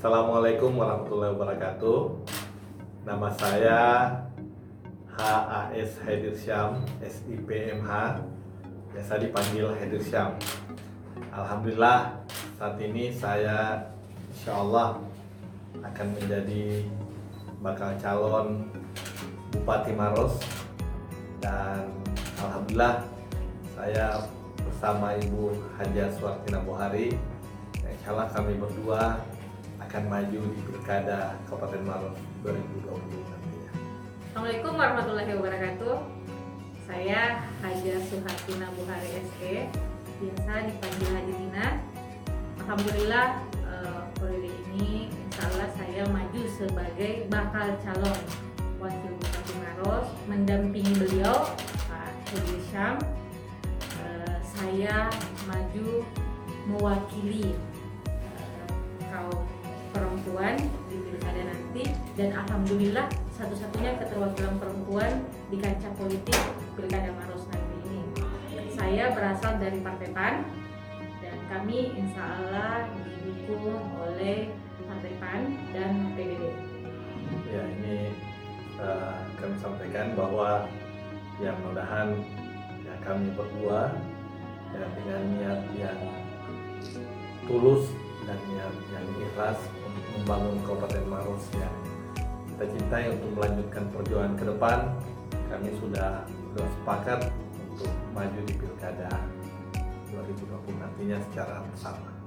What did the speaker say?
Assalamualaikum warahmatullahi wabarakatuh. Nama saya HAS Haidirsyam, SIPMH, biasa dipanggil Haidirsyam. Alhamdulillah saat ini saya insya Allah akan menjadi bakal calon Bupati Maros, dan alhamdulillah saya bersama Ibu Haja Suwartina Bohari, insya Allah kami berdua akan maju di Pilkada Kabupaten Maros 2020 nantinya. Assalamualaikum warahmatullahi wabarakatuh. Saya Haja Suwartina Bohari SE, biasa dipanggil Haji Tina. Alhamdulillah periode ini insya Allah saya maju sebagai bakal calon Wakil Bupati Maros mendampingi beliau Pak Haidirsyam. Saya maju mewakili kaum perempuan di pilkada nanti, dan alhamdulillah satu-satunya keterwakilan perempuan di kancah politik pilkada Maros nanti ini. Saya berasal dari Partai PAN dan kami insya Allah didukung oleh Partai PAN dan PBB. Ya, ini kami sampaikan bahwa ya mudah-mudahan ya kami berdua ya, dengan niat yang tulus dan niat yang ikhlas untuk membangun Kabupaten Maros yang kita cintai untuk melanjutkan perjuangan ke depan, kami sudah sepakat untuk maju di Pilkada 2020 nantinya secara bersama.